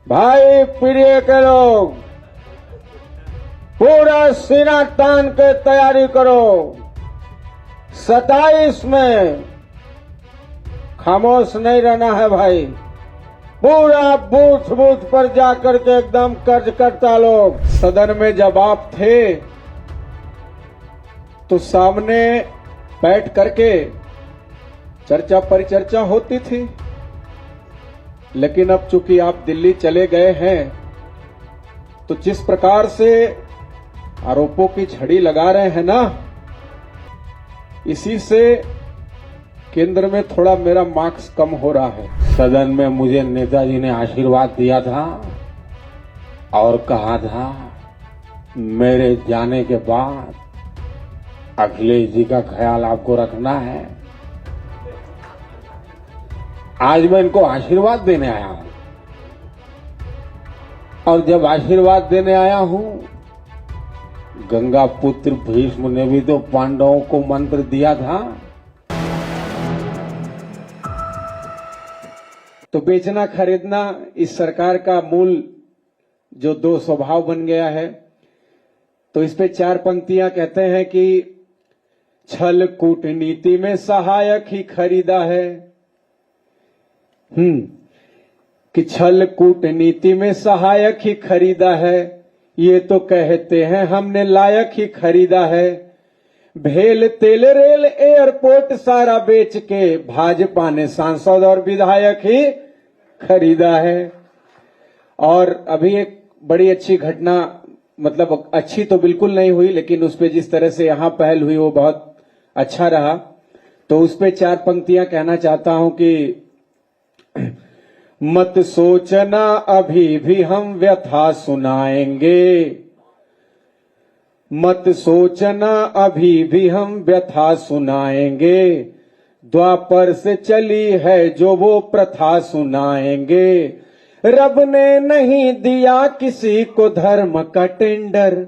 भाई प्रिय के लोग, पूरा सीना तान के तैयारी करो। 27 में खामोश नहीं रहना है भाई। पूरा बूथ बूथ पर जाकर के एकदम कार्यकर्ता लोग। सदन में जब आप थे तो सामने बैठ करके चर्चा परिचर्चा होती थी, लेकिन अब चूंकि आप दिल्ली चले गए हैं तो जिस प्रकार से आरोपों की झड़ी लगा रहे हैं ना, इसी से केंद्र में थोड़ा मेरा मार्क्स कम हो रहा है। सदन में मुझे नेताजी ने आशीर्वाद दिया था और कहा था मेरे जाने के बाद अखिलेश जी का ख्याल आपको रखना है। आज मैं इनको आशीर्वाद देने आया हूं, और जब आशीर्वाद देने आया हूं, गंगा पुत्र भीष्म ने भी तो पांडवों को मंत्र दिया था। तो बेचना खरीदना इस सरकार का मूल जो दो स्वभाव बन गया है। तो इस पे 4 पंक्तियां कहते हैं कि छल कूटनीति में सहायक ही खरीदा है। कि छल कूटनीति में सहायक ही खरीदा है, ये तो कहते हैं हमने लायक ही खरीदा है। भेल तेल रेल एयरपोर्ट सारा बेच के भाजपा ने सांसद और विधायक ही खरीदा है। और अभी एक बड़ी अच्छी घटना, मतलब अच्छी तो बिल्कुल नहीं हुई, लेकिन उस पे जिस तरह से यहां पहल हुई वो बहुत अच्छा रहा। तो उस पे 4 पंक्तियां कहना चाहता हूं कि मत सोचना अभी भी हम व्यथा सुनाएंगे, मत सोचना अभी भी हम व्यथा सुनाएंगे, द्वापर से चली है जो वो प्रथा सुनाएंगे। रब ने नहीं दिया किसी को धर्म का टेंडर,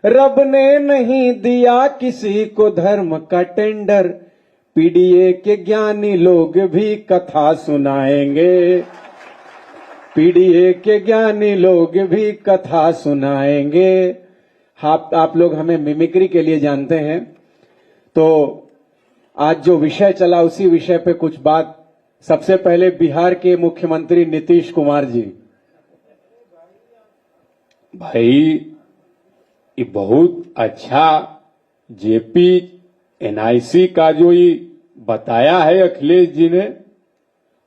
रब ने नहीं दिया किसी को धर्म का टेंडर, पीडीए के ज्ञानी लोग भी कथा सुनाएंगे, पीडीए के ज्ञानी लोग भी कथा सुनाएंगे। आप लोग हमें मिमिक्री के लिए जानते हैं, तो आज जो विषय चला उसी विषय पे कुछ बात। सबसे पहले बिहार के मुख्यमंत्री नीतीश कुमार जी, भाई ये बहुत अच्छा जेपी एनआईसी का जो ये बताया है अखिलेश जी ने।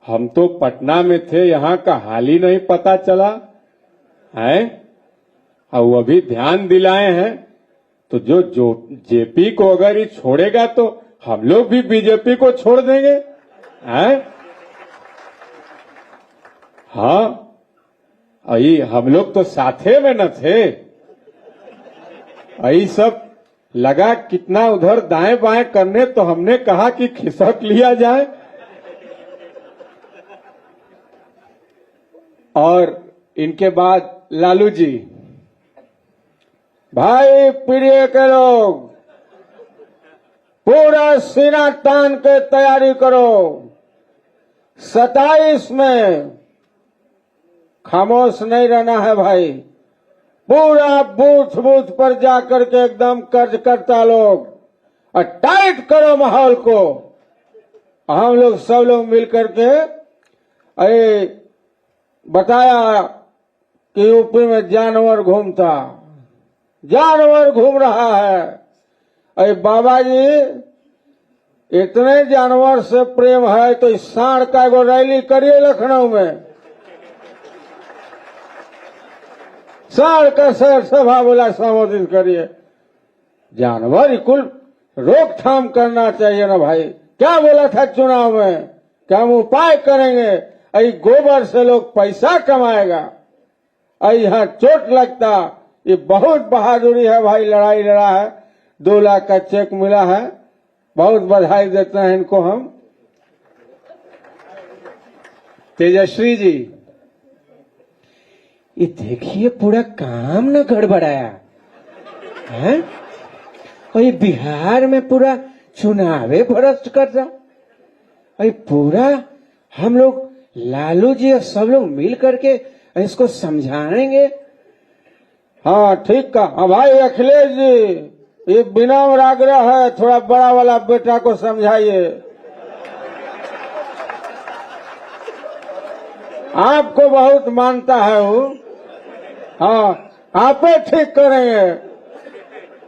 हम तो पटना में थे, यहां का हाल ही नहीं पता चला है, और वो भी ध्यान दिलाए हैं। तो जो जेपी को अगर ये छोड़ेगा तो हम लोग भी बीजेपी को छोड़ देंगे, हैं? हाँ, अई हम लोग तो साथे में न थे। अई सब लगा कितना उधर दाएं बाएं करने, तो हमने कहा कि खिसक लिया जाए। और इनके बाद लालू जी, भाई प्रिय के लोग, पूरा सीना तान के तैयारी करो। 27 में खामोश नहीं रहना है भाई। पूरा बूथ बूथ पर जाकर के एकदम कार्यकर्ता लोग, और टाइट करो माहौल को। हम लोग सब लोग मिलकर के अरे बताया कि यूपी में जानवर घूमता, जानवर घूम रहा है। अरे बाबा जी, इतने जानवर से प्रेम है तो इस सांड का एगो रैली करिए लखनऊ में। सांड का शहर सभा बोला संबोधित करिए। जानवर कुल रोकथाम करना चाहिए ना भाई। क्या बोला था चुनाव में कि हम उपाय करेंगे, अई गोबर से लोग पैसा कमाएगा, अई यहां चोट लगता। ये बहुत बहादुरी है भाई, लड़ाई लड़ा है। 2 लाख का चेक मिला है, बहुत बधाई देते हैं इनको हम। तेजस्वी जी, ये देखिए पूरा काम न गड़बड़ाया है, और ये बिहार में पूरा चुनावे भ्रष्ट कर रहा। अरे पूरा हम लोग लालू जी और सब लोग मिल करके इसको समझाएंगे। हाँ ठीक का। हाँ भाई अखिलेश जी, ये विनम्र आग्रह है, थोड़ा बड़ा वाला बेटा को समझाइए। आपको बहुत मानता है वो। हाँ आप ही ठीक करेंगे।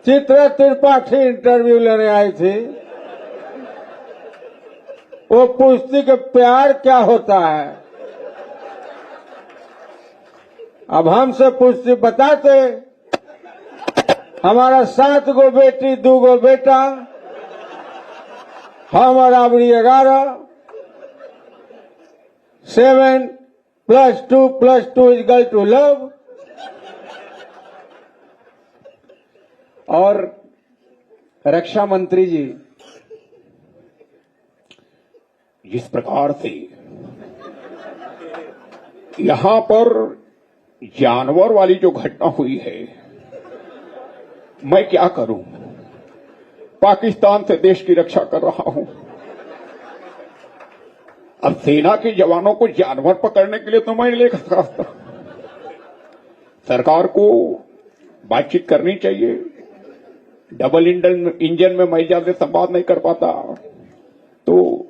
चित्रा त्रिपाठी इंटरव्यू लेने आई थी, वो पूछती कि प्यार क्या होता है। अब हमसे पूछती, बताते। हमारा 7 गो बेटी 2 गो बेटा, हम और आवड़ी 11, 7 + 2 + 2 = लव। और रक्षा मंत्री जी, जिस प्रकार से यहां पर जानवर वाली जो घटना हुई है, मैं क्या करूं? पाकिस्तान से देश की रक्षा कर रहा हूं। अब सेना के जवानों को जानवर पकड़ने के लिए तो मैं ले सकता। सरकार को बातचीत करनी चाहिए। डबल इंजन में मैं ज्यादा संवाद नहीं कर पाता, तो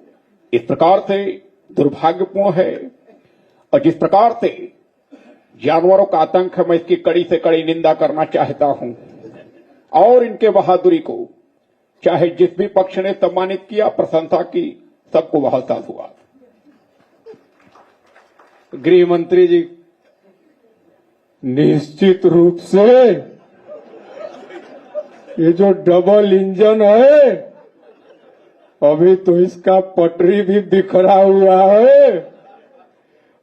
इस प्रकार से दुर्भाग्यपूर्ण है। और जिस प्रकार से जानवरों का आतंक है, मैं इसकी कड़ी से कड़ी निंदा करना चाहता हूं। और इनके बहादुरी को चाहे जिस भी पक्ष ने सम्मानित किया, प्रशंसा की, सबको बहुत धन्यवाद। गृह मंत्री जी, निश्चित रूप से ये जो डबल इंजन है, अभी तो इसका पटरी भी बिखरा हुआ है।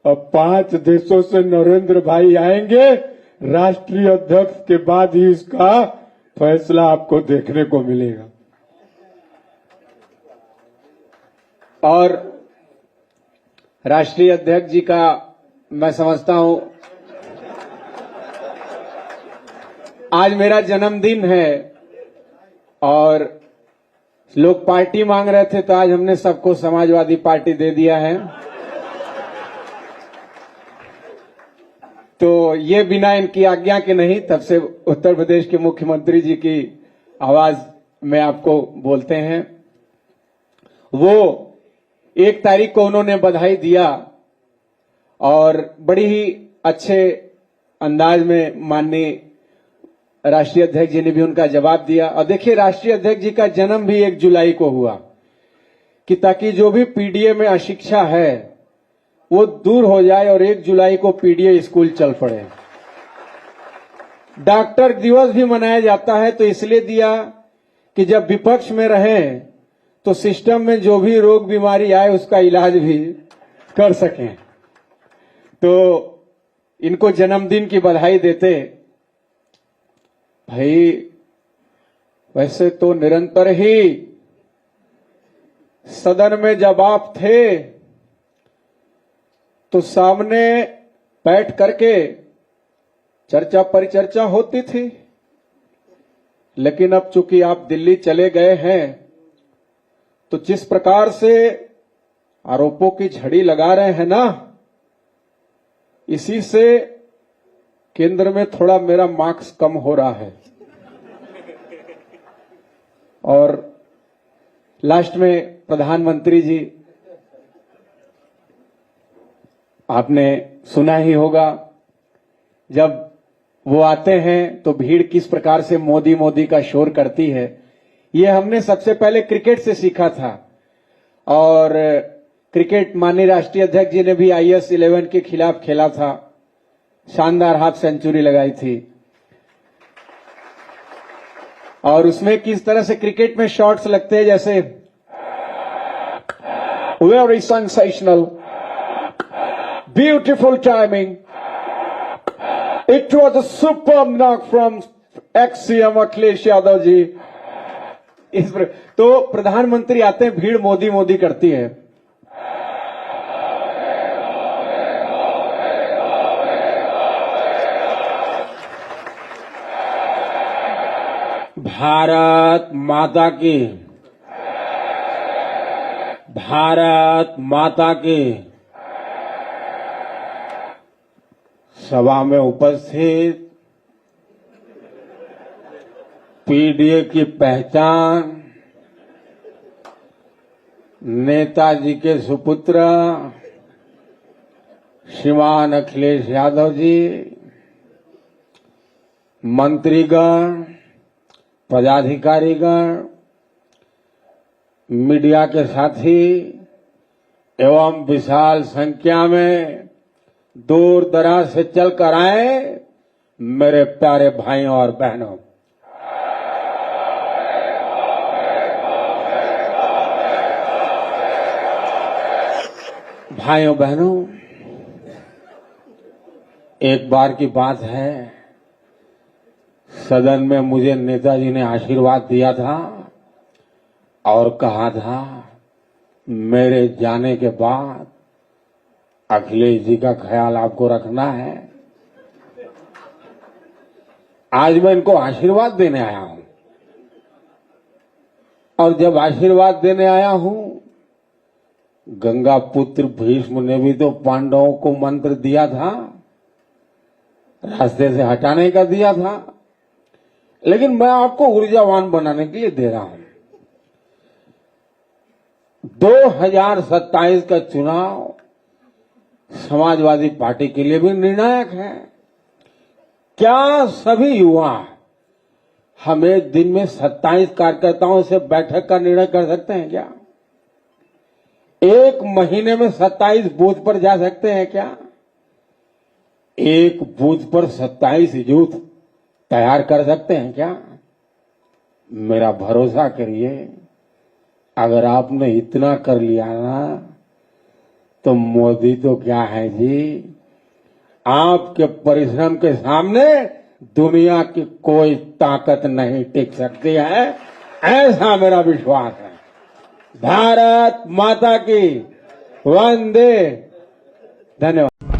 अब 5 देशों से नरेंद्र भाई आएंगे, राष्ट्रीय अध्यक्ष के बाद ही इसका फैसला आपको देखने को मिलेगा। और राष्ट्रीय अध्यक्ष जी का मैं समझता हूं, आज मेरा जन्मदिन है और लोग पार्टी मांग रहे थे, तो आज हमने सबको समाजवादी पार्टी दे दिया है। तो ये बिना इनकी आज्ञा के नहीं, तब से उत्तर प्रदेश के मुख्यमंत्री जी की आवाज में आपको बोलते हैं। वो 1 तारीख को उन्होंने बधाई दिया और बड़ी ही अच्छे अंदाज में माननीय राष्ट्रीय अध्यक्ष जी ने भी उनका जवाब दिया। और देखिए, राष्ट्रीय अध्यक्ष जी का जन्म भी 1 जुलाई को हुआ कि ताकि जो भी पीडीए में अशिक्षा है वो दूर हो जाए और 1 जुलाई को पीडीए स्कूल चल पड़े। डॉक्टर दिवस भी मनाया जाता है तो इसलिए दिया कि जब विपक्ष में रहें तो सिस्टम में जो भी रोग बीमारी आए उसका इलाज भी कर सकें। तो इनको जन्मदिन की बधाई देते। भाई वैसे तो निरंतर ही सदन में जब आप थे तो सामने बैठ करके चर्चा परिचर्चा होती थी, लेकिन अब चूंकि आप दिल्ली चले गए हैं तो जिस प्रकार से आरोपों की झड़ी लगा रहे हैं ना, इसी से केंद्र में थोड़ा मेरा मार्क्स कम हो रहा है। और लास्ट में प्रधानमंत्री जी, आपने सुना ही होगा जब वो आते हैं तो भीड़ किस प्रकार से मोदी मोदी का शोर करती है। ये हमने सबसे पहले क्रिकेट से सीखा था और क्रिकेट माननीय राष्ट्रीय अध्यक्ष जी ने भी IS 11 के खिलाफ खेला था, शानदार हाफ सेंचुरी लगाई थी। और उसमें किस तरह से क्रिकेट में शॉट्स लगते हैं, जैसे very sensational, beautiful timing, it was a super knock from ex-CM Akhilesh Yadav ji. इस तो प्रधानमंत्री आते हैं, भीड़ मोदी मोदी करती है। भारत माता की, भारत माता की। सभा में उपस्थित पीडीए की पहचान नेताजी के सुपुत्र श्रीमान अखिलेश यादव जी, मंत्रीगण, पदाधिकारीगण, मीडिया के साथी एवं विशाल संख्या में दूर दराज से चलकर आए मेरे प्यारे भाइयों और बहनों, भाइयों बहनों, एक बार की बात है, सदन में मुझे नेताजी ने आशीर्वाद दिया था और कहा था मेरे जाने के बाद अखिलेश जी का ख्याल आपको रखना है। आज मैं इनको आशीर्वाद देने आया हूं और जब आशीर्वाद देने आया हूं, गंगा पुत्र भीष्म ने भी तो पांडवों को मंत्र दिया था, रास्ते से हटाने का दिया था, लेकिन मैं आपको ऊर्जावान बनाने के लिए दे रहा हूं। 2027 का चुनाव समाजवादी पार्टी के लिए भी निर्णायक है। क्या सभी युवा हमें दिन में 27 कार्यकर्ताओं से बैठक का निर्णय कर सकते हैं क्या? एक महीने में 27 बूथ पर जा सकते हैं क्या? एक बूथ पर 27 यूथ तैयार कर सकते हैं क्या? मेरा भरोसा करिए, अगर आपने इतना कर लिया ना तो मोदी तो क्या है जी, आपके परिश्रम के सामने दुनिया की कोई ताकत नहीं टिक सकती है, ऐसा मेरा विश्वास है। भारत माता की वंदे। धन्यवाद।